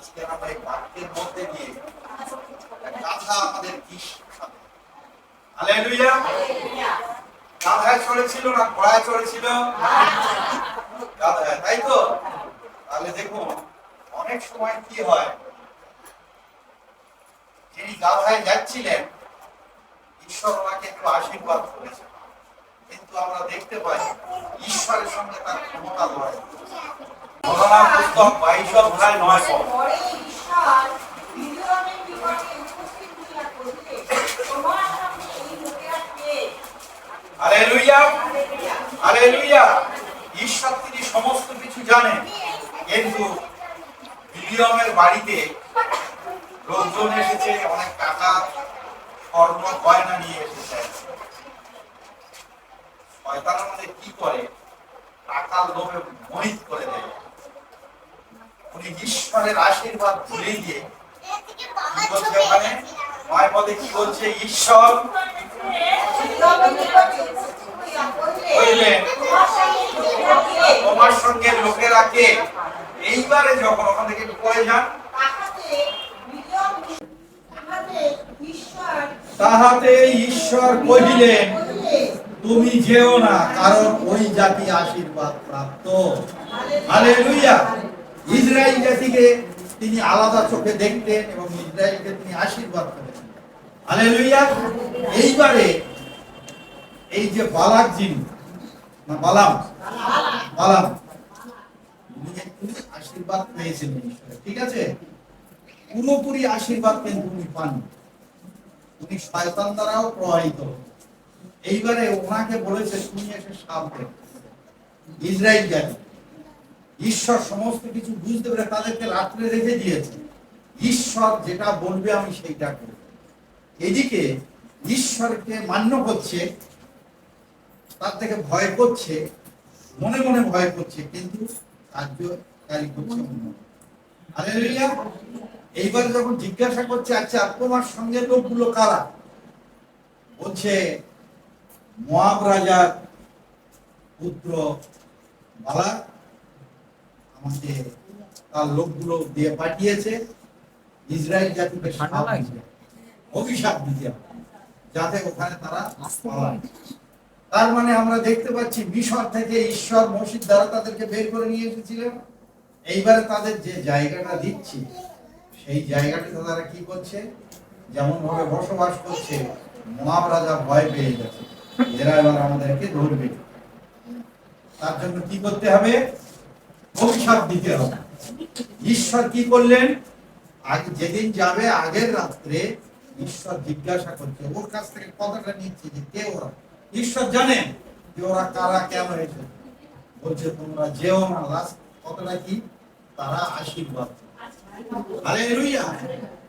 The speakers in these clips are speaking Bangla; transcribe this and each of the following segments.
আজকে আমরা এই বাক্যের মধ্যে দিয়ে গাধা আমাদের কি শিখাবে? হালেলুয়া। গাধায় চড়েছিল না ঘোড়ায় চড়েছিল? গাধায়, তাই তো? তাহলে দেখুন অনেক সময় কি হয়, যিনি গাধায় যাচ্ছিলেন ঈশ্বর ওনাকে একটু আশীর্বাদ করেছে, কিন্তু আমরা দেখতে পাই ঈশ্বরের সঙ্গে তার ক্ষমতা লড়াই। ঘটনা পুস্তক 22 অধ্যায় 9 পদ। Hallelujah, hallelujah. ঈশ্বর তিনি সমস্ত কিছু জানেন, কিন্তু বিলিয়মের বাড়িতে লোকজন এসেছে, অনেক টাকা স্বর্ণ গয়না নিয়ে এসেছে। শয়তান আমাদের কি করে? টাকার লোভে মোহিত করে দেয়। উনি ঈশ্বরের আশীর্বাদ ভুলে গিয়ে কি বলছে ওখানে 9 পদে, কি বলছে? ঈশ্বর বললেন তোমার সঙ্গে লোকেরা কে? এইবারে যখন ওখান থেকে পড়ে যান, তাহাতে ঈশ্বর কহিলেন তুমি যেও না, কারণ ওই জাতি আশীর্বাদ প্রাপ্ত। হালেলুয়া। ইসরায়েল জাতিকে তিনি আলাদা চোখে দেখতেন এবং ইসরায়েলকে তিনি আশীর্বাদ করেন। হালেলুয়া। এইবারে এই যে বালাক যিনি, না বালাম, বালাম আশীর্বাদ পেয়েছিলেন ঈশ্বরের, ঠিক আছে? পুরোপুরি আশীর্বাদ কিন্তু উনি পান, উনি শয়তান দ্বারাও প্রভাবিত। এইবারে ওনাকে বলেছে তুমি এসে সাবধান। ইসরায়েল জাতি ঈশ্বর সমস্ত কিছু বুঝতে পেরে তাদেরকে রাত্রে রেখে দিয়েছে। ঈশ্বর যেটা বলবে আমি সেইটা করব। এদিকে ঈশ্বরকে মান্য করছে, তার থেকে ভয় করছে, মনে মনে ভয় করছে, কিন্তু কার্যকারী করছে অন্য। হালেলুয়া। এইবার যখন জিজ্ঞাসা করছে আচ্ছা তোমার সঙ্গে লোকগুলো কারা? বলছে মোয়াব রাজার পুত্র বালাক আমাকে তার লোকগুলো দিয়ে পাঠিয়েছে ইসরায়েল জাতিকে অভিশাপ দিতে হবে, যাতে ওখানে তারা পালায়। তার মানে আমরা দেখতে পাচ্ছি মিশর থেকে ঈশ্বর মসজিদ দ্বারা তাদেরকে বের করে নিয়ে এসেছিলেন। এইবারে তাদের যে জায়গাটা দিচ্ছে সেই জায়গাটিতে তারা কি করছে? যেমন ভাবে বসবাস করছে, মোয়াব রাজা ভয় পেয়ে গেছে, এরা এবার আমাদেরকে ধরবে। তার জন্য কি করতে হবে? অভিশাপ দিতে হবে। ঈশ্বর কি করলেন? আগে যেদিন যাবে আগের রাত্রে ঈশ্বর জিজ্ঞাসা করছে, ওর কাছ থেকে কথাটা নিচ্ছে যে কে ওরা। ঈশ্বর জানেন যে ওরা কারা, কেন এসেছে। বলছে তোমরা যেও না। লাস্ট কথাটা কি? তারা আশীর্বাদ। হালেলুয়া।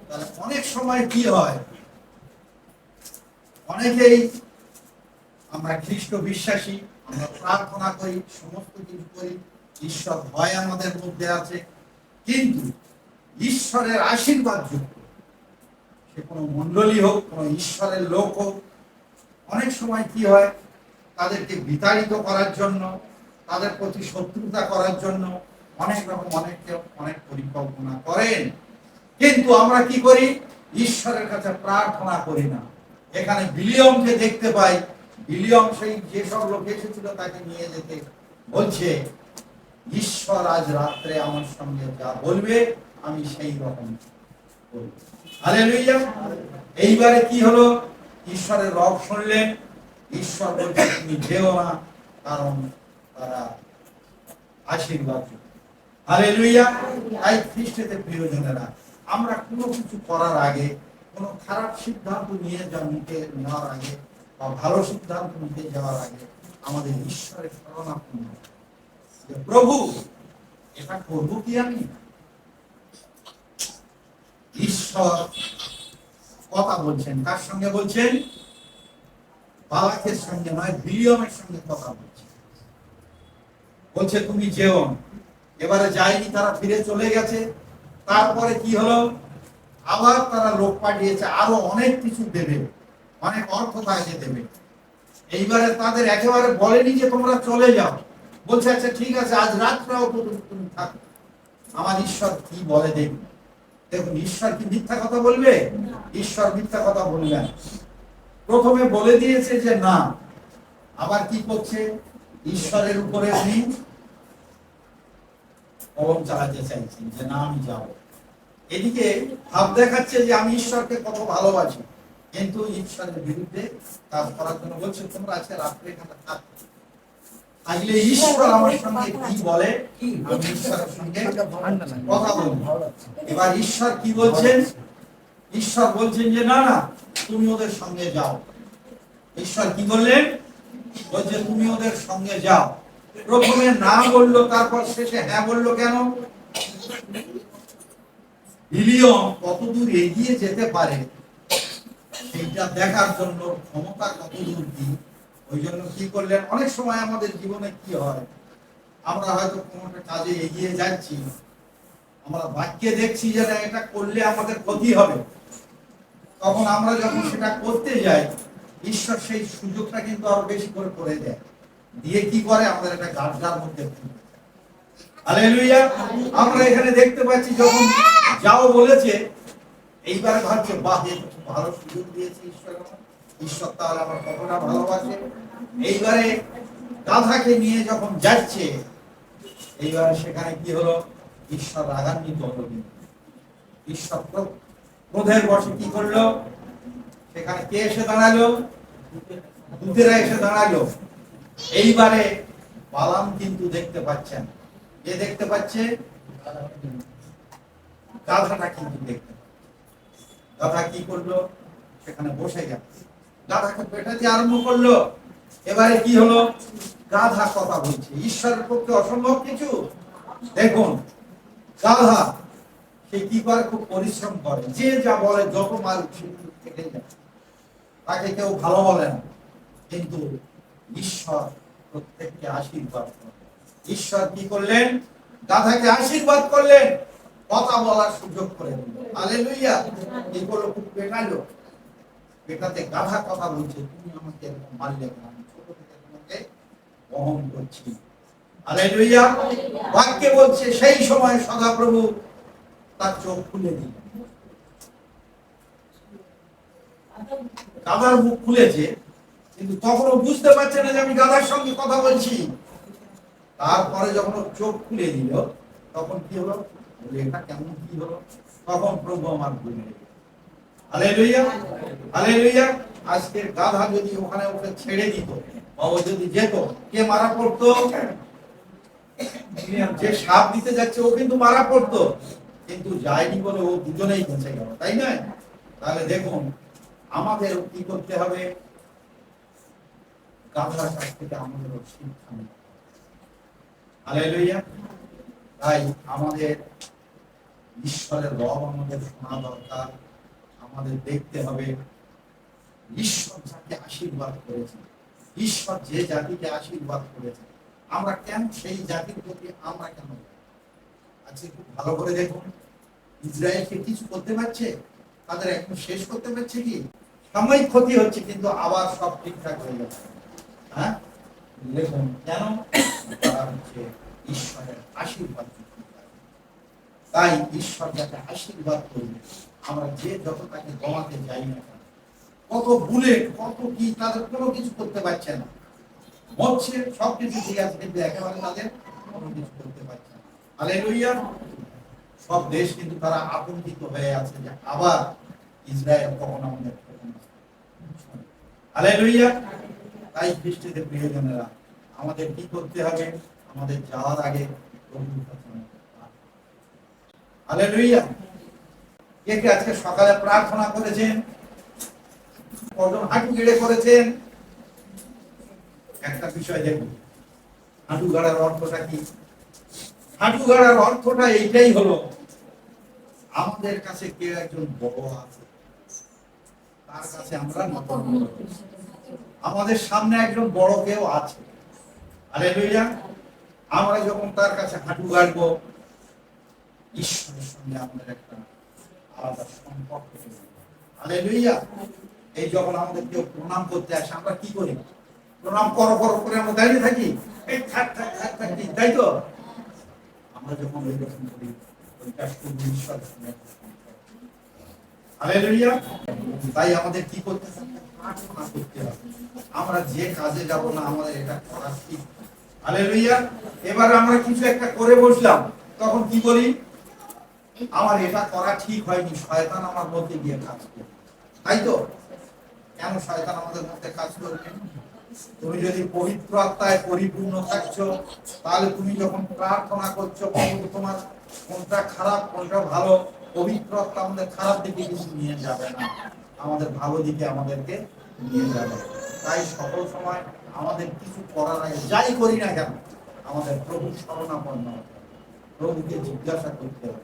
তাহলে অনেক সময় কি হয়, অনেকেই আমরা খ্রিস্ট বিশ্বাসী, আমরা প্রার্থনা করি, সমস্ত কিছু করি, ঈশ্বর ভয় আমাদের মধ্যে আছে, কিন্তু ঈশ্বরের আশীর্বাদ যুক্ত সে কোনো মণ্ডলী হোক, কোনো ঈশ্বরের লোক হোক, অনেক সময় কি হয় তাদেরকে বিতাড়িত করার জন্য, তাদের প্রতি শত্রুতা করার জন্য অনেক রকম অনেক পরিকল্পনা করেন। কিন্তু আমরা কি করি? ঈশ্বরের কাছে প্রার্থনা করি না। এখানে বিলিয়মকে দেখতে পাই, বিলিয়ম সেই যেসব লোক এসেছিল তাকে নিয়ে যেতে বলছে ঈশ্বর আজ রাত্রে আমার সঙ্গে যা বলবে আমি সেই রকম করব। হালেলুয়া। এইবারে কি হলো? ঈশ্বরের রব শুনলেন, ঈশ্বর বলছে তুমি যেও না, কারণ তারা আশীর্বাদ। হালেলুয়া। তাই খ্রিস্টতে প্রিয়জনেরা, আমরা কোনো কিছু করার আগে, কোনো খারাপ সিদ্ধান্ত নিতে নেওয়ার আগে বা ভালো সিদ্ধান্ত নিতে যাওয়ার আগে আমাদের ঈশ্বরের শরণাপন্ন যে প্রভু এটা করবো কি আমি? ঈশ্বর কথা বলছেন, কার সঙ্গে বলছেন? বালাকের সঙ্গে নয়, বিলিয়মের সঙ্গে কথা বলছেন। বলছে তুমি যেও না। এবারে যায়নি, তারা ফিরে চলে গেছে। তারপরে কি হলো? আবার তারা লোক পাঠিয়েছে, আরো অনেক কিছু দেবে, অনেক অর্থ তাকে দেবে। এইবারে তাদের একেবারে বলেনি যে তোমরা চলে যাও, বলছে আচ্ছা ঠিক আছে আজ রাতটাও তুমি থাকো, আমার ঈশ্বর কি বলে দেখবে। দেখুন, ঈশ্বর কি মিথ্যা কথা বলবে? ঈশ্বর মিথ্যা কথা বলবেন। প্রথমে বলে দিয়েছে যে না, আবার কি করছে? ঈশ্বরের উপরে উনি কলম চালাতে চাইছেন যে না, আমি যাব। এদিকে ভাব দেখাচ্ছে যে আমি ঈশ্বরকে কত ভালোবাসি, কিন্তু ঈশ্বরের বিরুদ্ধে কাজ করার জন্য বলছে তোমরা আজকে রাত্রে এখানে থাকো। আসলে ঈশ্বর আমার সঙ্গে কি বলে, আমি ঈশ্বরের সঙ্গে কথা বলবো। এবার ঈশ্বর কি বলছেন? ঈশ্বর বলছেন যে না না, তুমি ওদের সঙ্গে যাও। ঈশ্বর কি বললেন? বলছে তুমি ওদের সঙ্গে যাও। প্রথমে না বললো, তারপর শেষে হ্যাঁ বললো। কেন? বিলিয়ন কতদূর এগিয়ে যেতে পারে সেইটা দেখার জন্য, ক্ষমতা কতদূর কি। ওই জন্য কি করলেন? অনেক সময় আমাদের জীবনে কি হয়, আমরা হয়তো কোনো একটা কাজে এগিয়ে যাচ্ছি, আমরা বাক্যে দেখছি যে না, এটা করলে আমাদের ক্ষতি হবে। তখন আমরা যখন সেটা করতে যাই, ঈশ্বর সেই সুযোগটা কিন্তু আরো বেশি করে দেয়। দিয়ে কি করে? আমাদের একটা গাড্ডার মধ্যে ফেলে। হালেলুয়া! আমরা এখানে দেখতে পাচ্ছি যখন যাও বলেছে, এইবার ভাবছে বাহ, ভালো সুযোগ দিয়েছে ঈশ্বর আমার। ঈশ্বর তাহলে আমার কতটা ভালোবাসে। এইবারে গাধাকে নিয়ে যখন যাচ্ছে, এইবারে সেখানে কি হলো? ঈশ্বর রাগান্বিত হলো। ঈশ্বর ক্রোধের বশে কি করলো? সেখানে কে এসে দাঁড়ালো? দূতেরা এসে দাঁড়ালো। এইবারে বালাম কিন্তু দেখতে পাচ্ছেন। কে দেখতে পাচ্ছে? গাধাটা কিন্তু দেখতে পাচ্ছে। গাধা কি করলো? সেখানে বসে গেল, গাধাকে পেটাতে আরম্ভ করলো। এবারে কি হলো? গাধা কথা বলছে। ঈশ্বরের পক্ষে অসম্ভব কিছু? দেখুন, গাধা সে কি করে? খুব পরিশ্রম করে। যে যা বলে, যত মাল কেটে যায়, তাকে কেউ ভালো বলে না। কিন্তু ঈশ্বর প্রত্যেককে আশীর্বাদ করেন। ঈশ্বর কি করলেন? গাধাকে আশীর্বাদ করলেন, কথা বলার সুযোগ করে দিল। হালেলুয়া! কি করলো? খুব পেটালো। পেটাতে গাধা কথা বলছে, তুমি আমাকে এরকম মারলে কেন? আমি ছোট থেকে তোমাকে বহন করছি। হালেলুয়া! বাক্যে বলছে সেই সময় সদাপ্রভু তার চোখ খুলে দিল। গাধার মুখ খুলেছে, কিন্তু তখনও বুঝতে পারছে না যে আমি গাধার সঙ্গে কথা বলছি। তারপরে যখন চোখ খুলে দিল, তখন কি হলো? এটা কেমন কি হলো? তখন প্রভু আমার ভুলে গেল। হালেলুয়া! হালেলুয়া! আজকের গাধা যদি ওখানে ওকে ছেড়ে দিত, বা ও যদি যেত, কে মারা পড়তো? যে সাপ দিতে যাচ্ছে ও কিন্তু মারা পড়তো, কিন্তু যায়নি বলে ও দুজনেই বেঁচে গেল, তাই না? তাহলে দেখুন, আমাদের কি করতে হবে? গাধার কাছ থেকে আমাদের শিক্ষা নিতে হবে। হালেলুয়া! তাই আমাদের ঈশ্বরের রব আমাদের শোনা দরকার। আমাদের দেখতে হবে ঈশ্বর যাকে আশীর্বাদ করেছে, ঈশ্বর যে জাতিকে আশীর্বাদ করেছে, আমরা কেন সেই জাতির প্রতি আমরা কেন? আজকে খুব ভালো করে দেখুন, ইসরায়েলকে কিছু করতে পারছে? তাদের এখন শেষ করতে পারছে কি? সাময়িক ক্ষতি হচ্ছে, কিন্তু আবার সব ঠিকঠাক হয়ে যাচ্ছে। হ্যাঁ, দেখুন কেন? তারা হচ্ছে ঈশ্বরের আশীর্বাদ। তাই ঈশ্বর যাকে আশীর্বাদ করবে, আমরা যে যত তাকে দমাতে যাই না, কত বুলেট, কত কি, তাদের কোনো কিছু করতে পারছে না। মরছে, সবকিছু ঠিক আছে, কিন্তু একেবারে তাদের কোনো কিছু করতে পারছে না। হালেলুয়া! সব দেশ কিন্তু তারা আতঙ্কিত হয়ে আছে যে আবার ইসরায়েল কখন আমাদের। হালেলুয়া! তাই খ্রিস্টদের প্রিয়জনেরা, আমাদের কি করতে হবে? আমাদের যাওয়ার আগে প্রভুর কাছে হালেলুয়া! কে কে আজকে সকালে প্রার্থনা করেছেন? কজন হাঁটু গেড়ে করেছেন? একটা বিষয় দেখুন, হাঁটু গাড়ার অর্থটা কি? হাঁটু গাড়ার অর্থটা এইটাই হলো, আমাদের কাছে কেউ একজন বড় আছে, তার কাছে আমরা নত। আমাদের সামনে একজন বড় কেউ আছে। হালেলুয়া! আমরা যখন তার কাছে হাঁটু গাড়বো, ঈশ্বরের সঙ্গে আমাদের একটা আলাদা সম্পর্ক। হালেলুয়া! এই যখন আমাদের কেউ প্রণাম করতে আসে, আমরা কি করি? প্রণাম করো করো করে আমরা দাঁড়িয়ে থাকি, এই থাক থাক থাক থাক, তাই তো? আমরা যখন ওই রকম করি, ওইটা শুধু ঈশ্বরের সঙ্গে হালেলুয়া। তাই আমাদের কি করতে হবে? প্রার্থনা করতে হবে। আমরা যে কাজে যাব না, আমাদের এটা করা ঠিক। হালেলুয়া। এবার আমরা কিছু একটা করে বসলাম, তখন কি বলি? আমার এটা করা ঠিক হয়নি, শয়তান আমার মধ্যে গিয়ে কাজ করবে। তাই তো? কেন শয়তান আমাদের মধ্যে কাজ করবে? তুমি যদি পবিত্র আত্মায় পরিপূর্ণ থাকছো, তাহলে তুমি যখন প্রার্থনা করছো, তোমার কোনটা খারাপ কোনটা ভালো, পবিত্র আত্মা আমাদের খারাপ দিকে কিছু নিয়ে যাবে না, আমাদের ভালো দিকে আমাদেরকে নিয়ে যাবে। তাই সকল সময় আমাদের কিছু করার আগে যাই করি না কেন, আমাদের প্রভু শরণাপন্ন হবে, প্রভুকে জিজ্ঞাসা করতে হবে।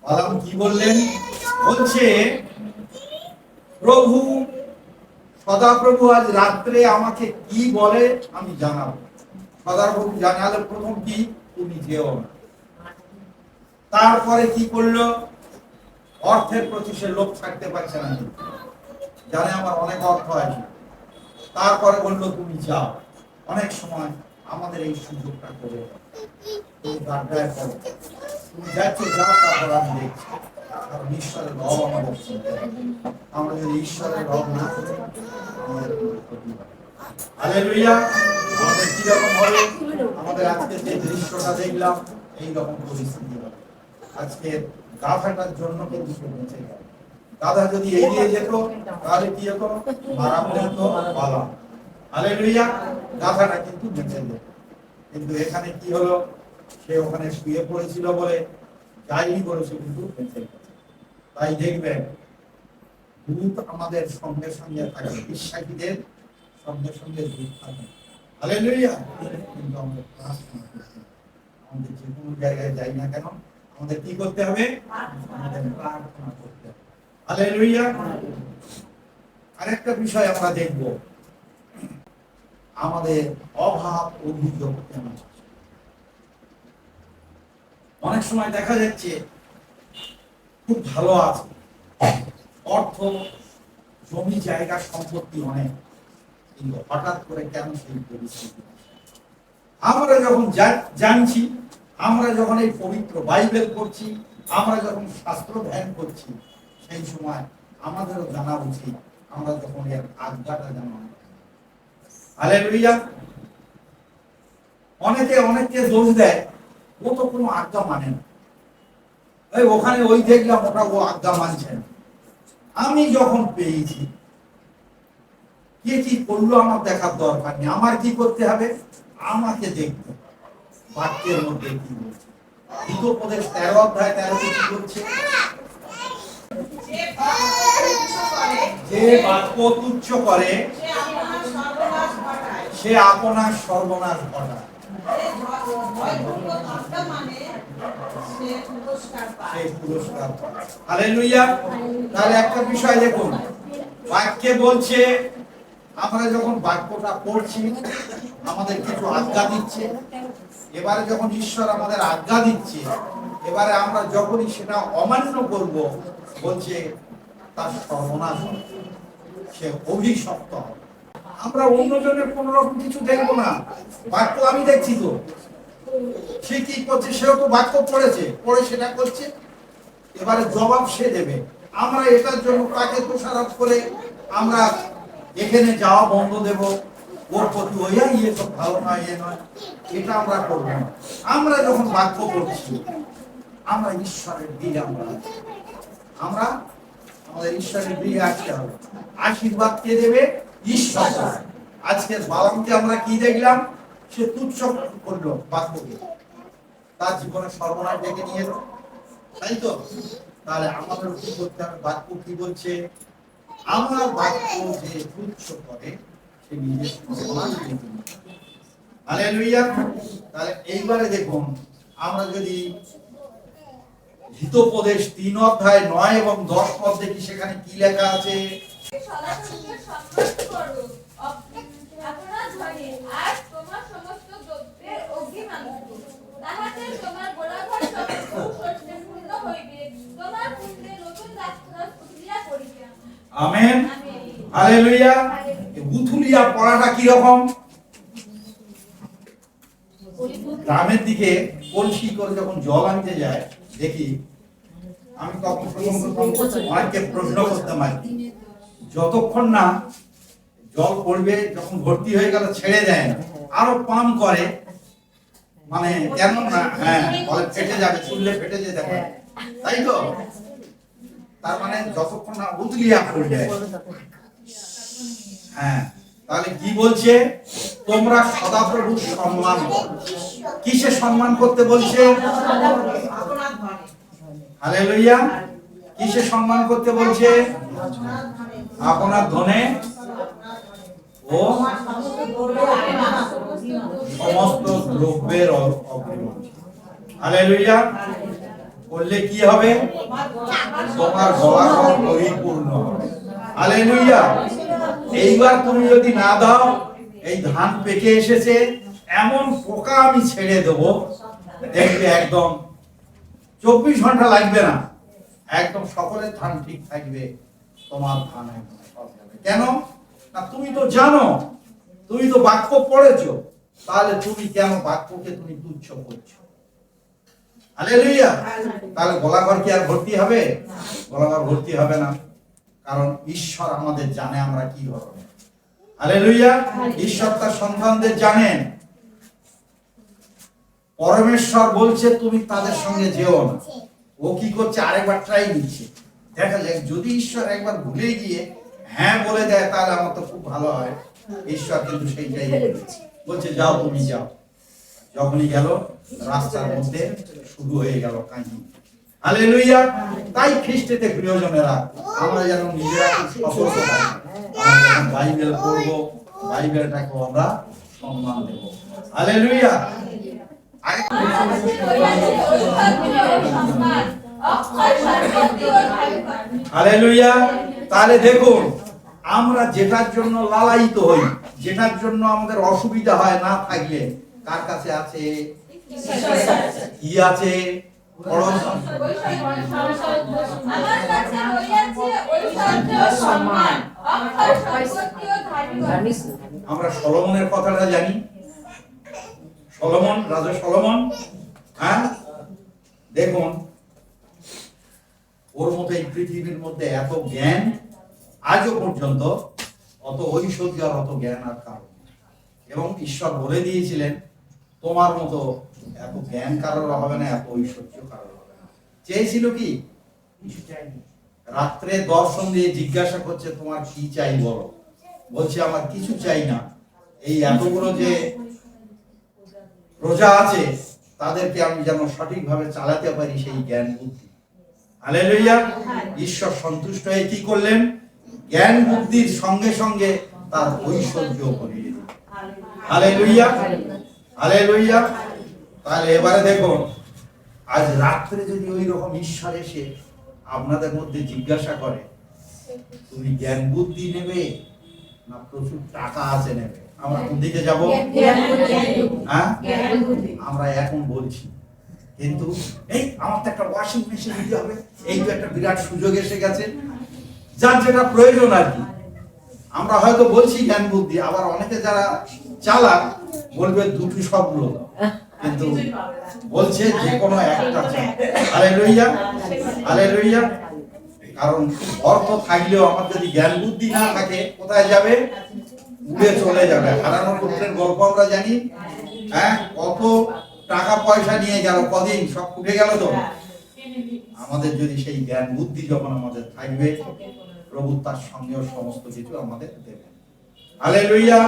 বালাম কি বললেন? বলছে প্রভু সদাপ্রভু আজ রাত্রে আমাকে কি বলে আমি জানাবো। সদাপ্রভু জানালে প্রথম কি? তুমি যেও না। তারপরে কি করলো? অর্থের প্রতি সে লোভ থাকতে পারছে না, জানে আমার অনেক অর্থ আছে। তারপরে বললো তুমি যাও। অনেক সময় আমাদের এই সুযোগটা করে তুমি গাড্ডায় পড়ো, তুমি যাচ্ছ যাও, তারপর আমি দেখছি। কারণ ঈশ্বরের রব আমাদের শুনতে হবে। আমরা যদি ঈশ্বরের রব না করি, আমাদের ক্ষতি হবে। হালেলুয়া। আমাদের কিরকম হবে? আমাদের আজকে যে দৃশ্যটা দেখলাম, এইরকম পরিস্থিতি হবে। আজকে গাধাটার জন্য কিন্তু সে বেঁচে গেল। গাধা যদি এগিয়ে যেত, তাহলে কি হতো? মারা পড়তো বালা। হালেলুয়া। গাধাটা কিন্তু বেঁচে যেত। কিন্তু এখানে কি হলো? সে ওখানে শুয়ে পড়েছিল বলে যাইনি করেছে, কিন্তু বেঁচে গেছে। তাই দেখবেন ভূত আমাদের সঙ্গে সঙ্গে থাকে, বিশ্বাসীদের সঙ্গে সঙ্গে ভূত থাকে। হালেলুয়া। কিন্তু আমাদের প্রার্থনা করতে হবে। আমাদের যে কোনো জায়গায় যাই না কেন, আমাদের কি করতে হবে? আমাদের প্রার্থনা করতে হবে। হালেলুয়া। আরেকটা বিষয় আমরা দেখব, আমাদের অভাব অভিযোগ কেমন। অনেক সময় দেখা যাচ্ছে খুব ভালো আছে, অর্থ জমি জায়গা সম্পত্তি অনেক, কিন্তু হঠাৎ করে কেন সেই পরিস্থিতি? আমরা যখন জানছি, আমরা যখন এই পবিত্র বাইবেল পড়ছি, আমরা যখন শাস্ত্র ধ্যান করছি, সেই সময় আমাদেরও জানা উচিত আমরা যখন এর আজ্ঞাটা জানা। হালেলুয়া। অনেকে দোষ দেয়, ও তো কোনো আজ্ঞা মানে না, এই ওখানে ওই দেখলাম ওটা ও আজ্ঞা মানছে না। আমি যখন পেয়েছি, কে কি করলো আমার দেখার দরকার নেই। আমার কি করতে হবে? আমাকে দেখতে হবে বাক্যের মধ্যে কি বলছে। হিতোপদেশ 13 অধ্যায় 13 কি বলছে? যে বাক্য তুচ্ছ করে সে আপনার সর্বনাশ ঘটায়। হালেলুয়া। তাহলে একটা বিষয় দেখুন, বাক্যে বলছে, আমরা যখন বাক্যটা পড়ছি আমাদের কিছু আজ্ঞা দিচ্ছে। এবারে যখন ঈশ্বর আমাদের আজ্ঞা দিচ্ছে, এবারে আমরা যখনই সেটা অমান্য করব, বলছে তার সর্বনাশ হবে, সে অভিশপ্ত হবে। আমরা অন্যজনের কোন রকম কিছু দেখবো না, বাক্য আমি দেখছি তো। সে কি করছে? সেও তো বাক্য পড়েছে, পড়ে সেটা করছে, এবারে জবাব সে দেবে। আমরা এটার জন্য তাকে দোষারোপ করে আমরা এখানে যাওয়া বন্ধ দেব, ওর প্রতি ওই ইয়ে সব ভালো নয়, ইয়ে নয়, এটা আমরা করবো না। আমরা যখন বাক্য পড়ছি, আমরা ঈশ্বরের দিকে আমরা আমাদের ঈশ্বরের দিকে আসতে হবে। আশীর্বাদ কে দেবে? ঈশ্বর। আজকের বালামকে আমরা কি দেখলাম? সে তুচ্ছ করলো বাক্যকে, তার জীবনে সর্বনাশ ডেকে নিয়ে এলো, তাই তো? তাহলে আমাদের কি করতে হবে? বাক্য কি বলছে? আমার বাক্য যে তুচ্ছ করে সে নিজের সর্বনাশ ডেকে নিয়ে। হালেলুয়া। তাহলে এইবারে দেখুন, আমরা যদি হিতোপদেশ 3 অধ্যায় 9 এবং 10 পদ দেখি, সেখানে কি লেখা আছে? আমেন। হালেলুয়া। গুথুলিয়া পড়াটা কি রকম? গ্রামের দিকে কলসি করে যখন জল আনতে যায়, দেখি আমি তখন অনেককে প্রশ্ন করতাম আর কি, যতক্ষণ না জল পড়বে, যখন ভর্তি হয়ে গেল ছেড়ে দেয় না, আরো পাম্প করে, মানে কেন না, হ্যাঁ বলে ফেটে যাবে, চুললে ফেটে যেতে পারে, তাই তো? তার মানে যতক্ষণ না উতলিয়া পড়বে। হ্যাঁ, তাহলে কি বলছে? তোমরা সদাপ্রভুর সম্মান করো। কিসে সম্মান করতে বলছে? হালেলুয়া। কিসে সম্মান করতে বলছে? আপনার ধনে ও সমস্ত দ্রব্যের অগ্রিম। হালেলুয়া। করলে কি হবে? তোমার গলা পরিপূর্ণ হবে। হালেলুয়া। এইবার তুমি যদি না দাও, এই ধান পেকে এসেছে, এমন পোকা আমি ছেড়ে দেবো, দেখবে একদম 24 ঘন্টা লাগবে না, একদম সকলের ধান ঠিক থাকবে, তোমার ধান একদম সব যাবে। কেন না? তুমি তো জানো, তুমি তো বাক্য পড়েছো, তাহলে তুমি কেন বাক্যকে তুমি তুচ্ছ করছো? হালেলুয়া। তাহলে গলাঘর কি আর ভর্তি হবে? গলাঘর ভর্তি হবে না, কারণ ঈশ্বর আমাদের জানে আমরা কি হবে। হালেলুয়া। ঈশ্বর তার সন্তানদের জানেন। পরমেশ্বর বলছে তুমি তাদের সঙ্গে যেও না। ও কি করছে? আরেকবার ট্রাই দিচ্ছে, দেখা যাক যদি ঈশ্বর একবার ভুলে গিয়ে হ্যাঁ বলে দেয়, তাহলে আমার তো খুব ভালো হয়। ঈশ্বর কিন্তু সেইটাই বলছে, যাও তুমি যাও। যখনই গেল, রাস্তার মধ্যে শুরু হয়ে গেল কাহিনী। হালেলুয়া। তাই খ্রিস্টেতে প্রিয়জনেরা, আমরা যেন নিজেরা সতর্ক থাকি, আমরা যখন বাইবেল পড়বো, বাইবেলটাকে আমরা সম্মান দেব। হালেলুয়া। হালেলুয়া। তাহলে দেখুন, আমরা যেটার জন্য লালায়িত হই, যেটার জন্য আমাদের অসুবিধা হয় না থাকলে, কার কাছে আছে? কি আছে? আমরা সলোমনের কথাটা জানি। সলোমন, রাজা সলোমন, হ্যাঁ, দেখুন ওর মতো এই পৃথিবীর মধ্যে এত জ্ঞান আজও পর্যন্ত, অত ঐশ্বর্য আর অত জ্ঞান আর কারণ। এবং ঈশ্বর বলে দিয়েছিলেন, তোমার মতো এত জ্ঞান কারোর হবে না, এত ঐশ্বর্য কারোর হবে না। চেয়েছিল কি? কিছু চাইনি। রাত্রে দর্শন দিয়ে জিজ্ঞাসা করছে, তোমার কি চাই বলো? বলছে, আমার কিছু চাই না, এই এতগুলো যে প্রজা আছে, তাদেরকে আমি যেন সঠিকভাবে চালাতে পারি, সেই জ্ঞান বুদ্ধি। হালেলুয়া। ঈশ্বর সন্তুষ্ট হয়ে কি করলেন? জ্ঞান বুদ্ধির সঙ্গে সঙ্গে তার ঐশ্বর্য করিয়ে দিলেন। হালেলুয়া। হালেলুয়া। তাহলে এবারে দেখুন, আজ রাত্রে যদি ওই রকম ঈশ্বর এসে আপনাদের মধ্যে জিজ্ঞাসা করে, তুমি জ্ঞান বুদ্ধি নেবে না প্রচুর টাকা আছে নেবে, আমরা কোন দিকে যাব? হ্যাঁ, আমরা এখন বলছি, কিন্তু এই আমার তো একটা ওয়াশিং মেশিন নিতে হবে, এই তো একটা বিরাট সুযোগ এসে গেছে, যার যেটা প্রয়োজন আর কি। আমরা হয়তো বলছি জ্ঞান বুদ্ধি, আবার অনেকে যারা চালাক বলবে দুটি শব্দ, কিন্তু বলছে যে কোনো একটা। হালেলুয়া। হালেলুয়া। কারণ অর্থ থাকলেও আমার যদি জ্ঞান বুদ্ধি না থাকে, কোথায় যাবে? উড়ে চলে যাবে। হারানো পুত্রের গল্প আমরা জানি, হ্যাঁ, কত টাকা পয়সা নিয়ে গেল, কদিন সব উঠে গেল। তো আমাদের যদি সেই জ্ঞান বুদ্ধি যখন আমাদের থাকবে, প্রভু তার সঙ্গেও সমস্ত কিছু আমাদের দেবেন। হালেলুয়া।